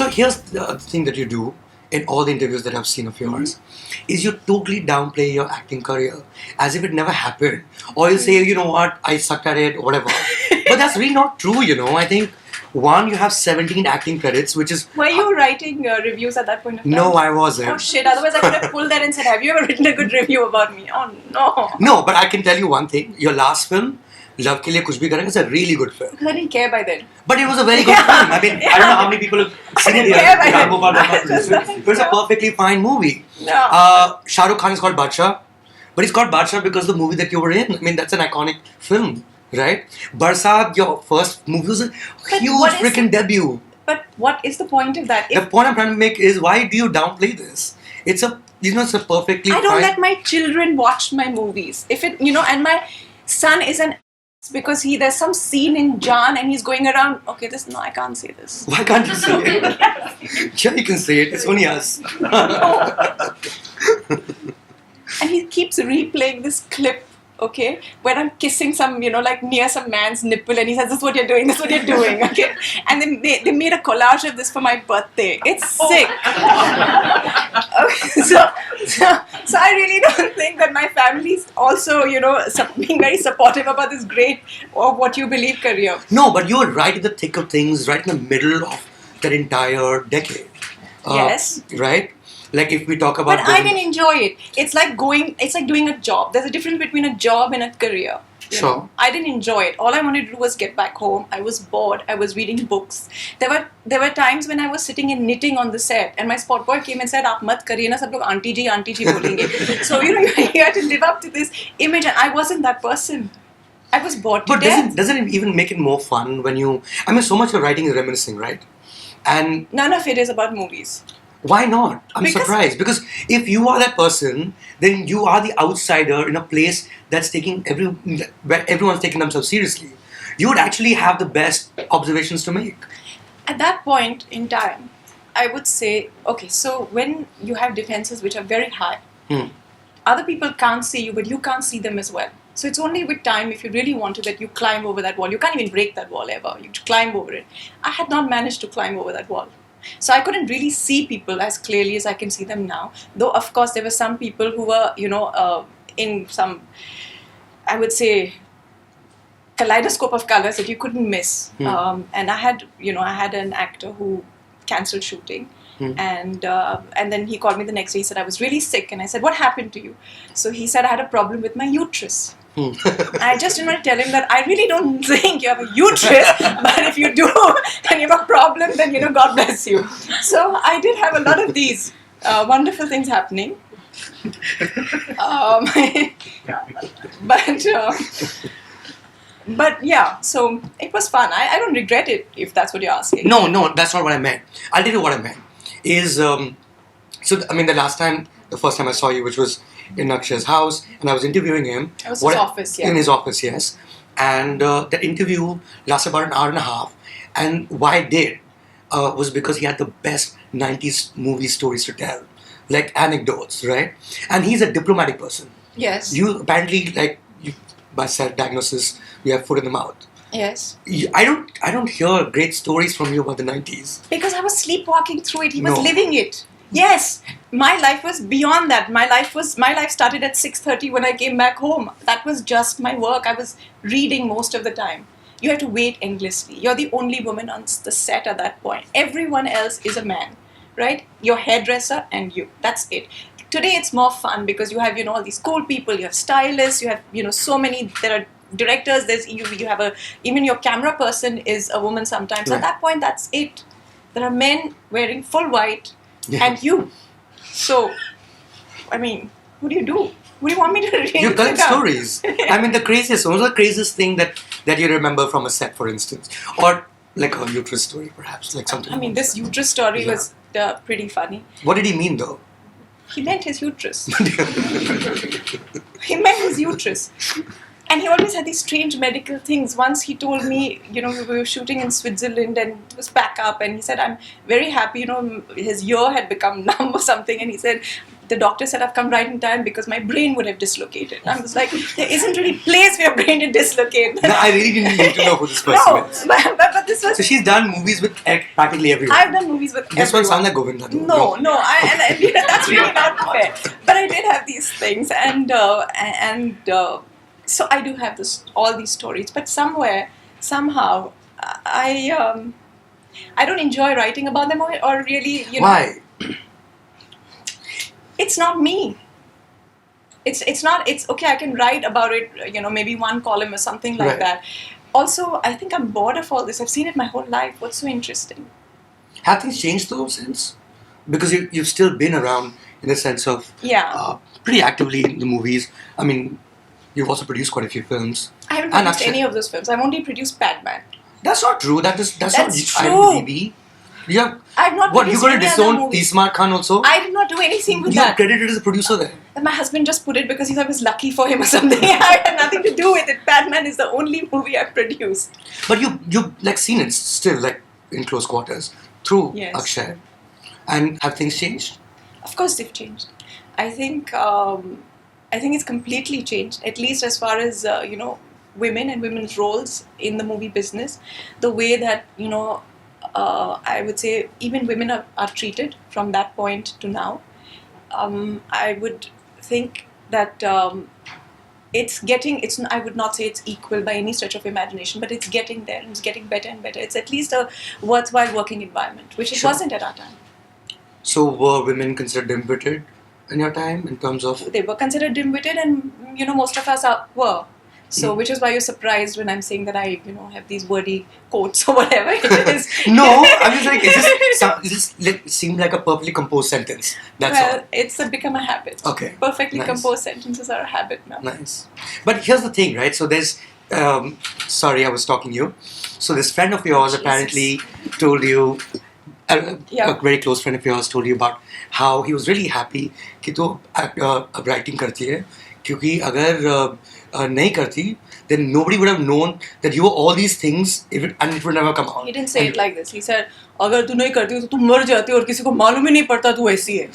So here's the thing that you do in all the interviews that I've seen of yours, is you totally downplay your acting career as if it never happened. Or you say, you know what, I sucked at it, or whatever. But that's really not true, you know. I think, one, you have 17 acting credits, which is... Were you writing reviews at that point of time? No, I wasn't. Oh shit, otherwise I could have pulled that and said, have you ever written a good review about me? Oh no. No, but I can tell you one thing. Your last film, Love Ke Liye Kuch Bhi Karenge, is a really good film. I didn't care by then. But it was a very good film. I mean, I don't know how many people have seen it here. It was a perfectly fine movie. No. Shah Rukh Khan is called Badshah. But he's called Badshah because of the movie that you were in. I mean, that's an iconic film, right? Barsat, your first movie, was a huge freaking debut. But what is the point of that? The point I'm trying to make is, why do you downplay this? It's a, it's a perfectly I don't fine... let my children watch my movies. If it, and my son is an because there's some scene in Jan and he's going around, okay, I can't say this. Why can't you say it? Yeah, you can say it. It's only us. And he keeps replaying this clip, okay, when I'm kissing some, like near some man's nipple, and he says, this is what you're doing, this is what you're doing, okay? And then they made a collage of this for my birthday. It's sick. Okay, so I really don't think that my family's also, being very supportive about this great, of what you believe, career. No, but you were right in the thick of things, right in the middle of that entire decade. Yes. Right? Like if we talk about... But I didn't enjoy it. It's like doing a job. There's a difference between a job and a career. Sure. I didn't enjoy it. All I wanted to do was get back home. I was bored. I was reading books. There were times when I was sitting and knitting on the set, and my spot boy came and said, "Aap mat kariye na, sab log auntie ji bolenge." So you had to live up to this image, and I wasn't that person. I was bored to death. But doesn't it even make it more fun when you... I mean, so much of writing is reminiscing, right? And none of it is about movies. Why not? I'm surprised. Because if you are that person, then you are the outsider in a place that's where everyone's taking themselves seriously. You would actually have the best observations to make. At that point in time, I would say, okay, so when you have defenses which are very high, other people can't see you, but you can't see them as well. So it's only with time, if you really want to, that you climb over that wall. You can't even break that wall ever. You climb over it. I had not managed to climb over that wall. So I couldn't really see people as clearly as I can see them now. Though, of course, there were some people who were, in some, I would say, kaleidoscope of colors that you couldn't miss. And I had an actor who cancelled shooting. And then he called me the next day. He said, I was really sick. And I said, what happened to you? So he said, I had a problem with my uterus. I just didn't want to tell him that I really don't think you have a uterus, but if you do and you have a problem, then God bless you. So I did have a lot of these wonderful things happening. But yeah, so it was fun. I don't regret it, if that's what you're asking. No, that's not what I meant. I'll tell you what I meant. The first time I saw you, which was in Akshay's house, and I was interviewing him. It was his office, yeah. In his office, yes. And that interview lasted about an hour and a half. And why I did was because he had the best 90s movie stories to tell. Like anecdotes, right? And he's a diplomatic person. Yes. You apparently, by self-diagnosis, you have foot in the mouth. Yes. I don't hear great stories from you about the 90s. Because I was sleepwalking through it. He was living it. Yes, my life was beyond that. My life started at 6:30 when I came back home. That was just my work. I was reading most of the time. You have to wait endlessly. You're the only woman on the set at that point. Everyone else is a man, right? Your hairdresser and you. That's it. Today it's more fun because you have, all these cool people. You have stylists. You have, so many. There are directors. You have even your camera person is a woman sometimes. Right. At that point, that's it. There are men wearing full white. Yeah. And you. So, I mean, what do you do? What do you want me to read? You collect stories. I mean, what was the craziest thing that you remember from a set, for instance? Or like a uterus story, perhaps? Like something. I mean, this uterus story was pretty funny. What did he mean, though? He meant his uterus. He meant his uterus. And he always had these strange medical things. Once he told me, we were shooting in Switzerland and it was pack up. And he said, I'm very happy, his ear had become numb or something. And he said, the doctor said I've come right in time because my brain would have dislocated. I was like, there isn't really place for your brain to dislocate. No, I really didn't need to know who this person No, is. but this was... So she's done movies with practically everyone. I've done movies with This one everyone. sounds like Govinda. Though. No, that's really not fair. But I did have these things, and so I do have all these stories. But somehow, I don't enjoy writing about them or really, Why? It's not me. It's not. It's okay. I can write about it. Maybe one column or something like that. Also, I think I'm bored of all this. I've seen it my whole life. What's so interesting? Have things changed though since? Because you've still been around in the sense of pretty actively in the movies. I mean, you've also produced quite a few films. I haven't produced any of those films. I've only produced Padman. That's not true. That's not true. IMDb. Yeah. I've not. What, you got to disown Tismar Khan also? I did not do anything with You're that. credited as a producer there. And my husband just put it because he thought it was lucky for him or something. I had nothing to do with it. Padman is the only movie I've produced. But you've like seen it still like in close quarters through Akshay. And have things changed? Of course they've changed. I think it's completely changed. At least as far as women and women's roles in the movie business, the way that I would say even women are treated from that point to now. I would think that I would not say it's equal by any stretch of imagination, but it's getting there and it's getting better and better. It's at least a worthwhile working environment, which it wasn't at our time. So were women considered dim-witted in your time in terms of... They were considered dim-witted and most of us were. So, which is why you're surprised when I'm saying that I, have these wordy quotes or whatever it is. No, I'm just like, it seemed like a perfectly composed sentence. That's all. It's become a habit. Okay. Perfectly composed sentences are a habit now. Nice. But here's the thing, right? So there's, sorry, I was talking to you. So this friend of yours apparently told you, a very close friend of yours told you about how he was really happy कि तू writing करती है क्योंकि अगर नहीं करती, then nobody would have known that you were all these things and it would never come out. He didn't say it like this. He said, अगर तू नहीं करती तो तू मर जाती और किसी को मालूम ही नहीं पड़ता तू ऐसी है.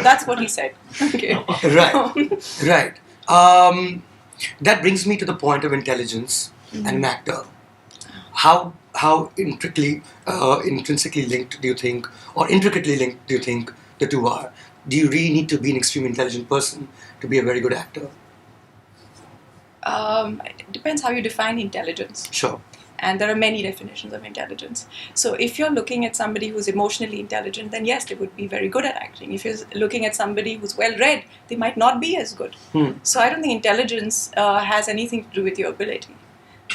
That's what he said. Okay. Right. That brings me to the point of intelligence and an actor. How intrinsically linked do you think, or intricately linked do you think the two are? Do you really need to be an extremely intelligent person to be a very good actor? It depends how you define intelligence. Sure. And there are many definitions of intelligence. So if you're looking at somebody who's emotionally intelligent, then yes, they would be very good at acting. If you're looking at somebody who's well-read, they might not be as good. So I don't think intelligence has anything to do with your ability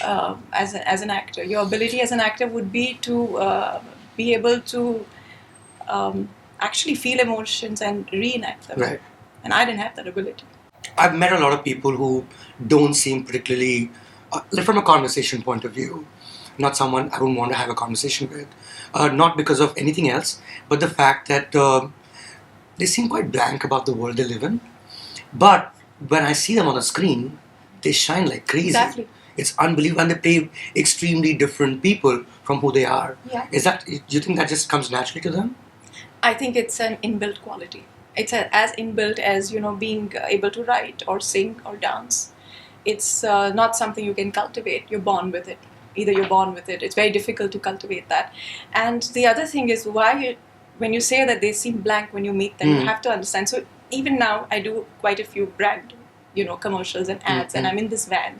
as an actor. Your ability as an actor would be to be able to actually feel emotions and reenact them. Right. And I didn't have that ability. I've met a lot of people who don't seem particularly, from a conversation point of view, not someone I would want to have a conversation with. Not because of anything else, but the fact that they seem quite blank about the world they live in. But when I see them on the screen, they shine like crazy. Exactly. It's unbelievable, and they play extremely different people from who they are. Yeah. Do you think that just comes naturally to them? I think it's an inbuilt quality. It's as inbuilt as being able to write or sing or dance. It's not something you can cultivate. You're born with it. Either you're born with it. It's very difficult to cultivate that. And the other thing is when you say that they seem blank when you meet them, you have to understand. So even now, I do quite a few brand, commercials and ads, and I'm in this van,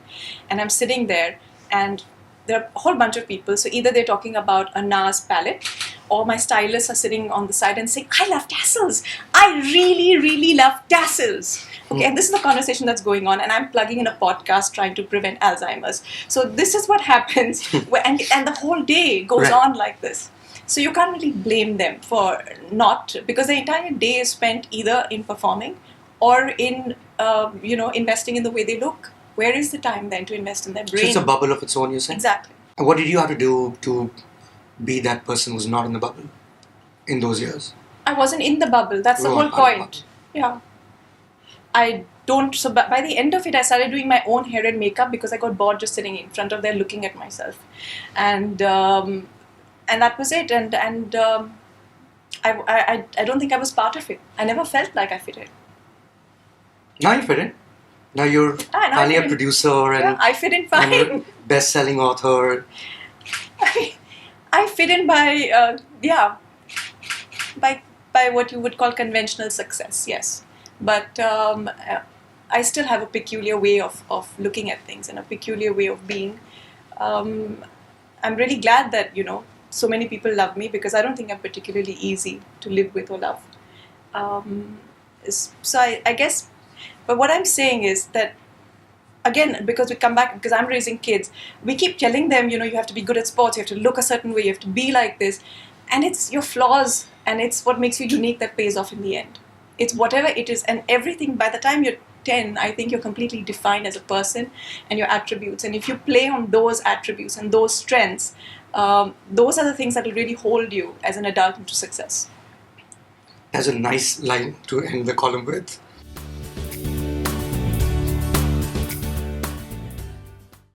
and I'm sitting there, and there are a whole bunch of people. So either they're talking about a NARS palette, or my stylists are sitting on the side and saying, I love tassels. I really, really love tassels. Okay, and this is the conversation that's going on, and I'm plugging in a podcast trying to prevent Alzheimer's. So this is what happens, and the whole day goes on like this. So you can't really blame them for not, because the entire day is spent either in performing or in, investing in the way they look. Where is the time then to invest in their brain? So it's a bubble of its own, you're saying? Exactly. And what did you have to do to be that person who's not in the bubble in those years? I wasn't in the bubble. That's the whole point. Yeah. I don't. So by the end of it, I started doing my own hair and makeup because I got bored just sitting in front of there looking at myself, and that was it. And I don't think I was part of it. I never felt like I fit in. Now you fit in. Now you're now I finally fit a in. producer and, Yeah, I fit in and a fine. best-selling author. I fit in by what you would call conventional success, yes. But I still have a peculiar way of looking at things and a peculiar way of being. I'm really glad that, so many people love me, because I don't think I'm particularly easy to live with or love. So I guess, but what I'm saying is that, again, because we come back, because I'm raising kids, we keep telling them, you have to be good at sports, you have to look a certain way, you have to be like this. And it's your flaws and it's what makes you unique that pays off in the end. It's whatever it is, and everything, by the time you're 10, I think you're completely defined as a person and your attributes. And if you play on those attributes and those strengths, those are the things that will really hold you as an adult into success. That's a nice line to end the column with.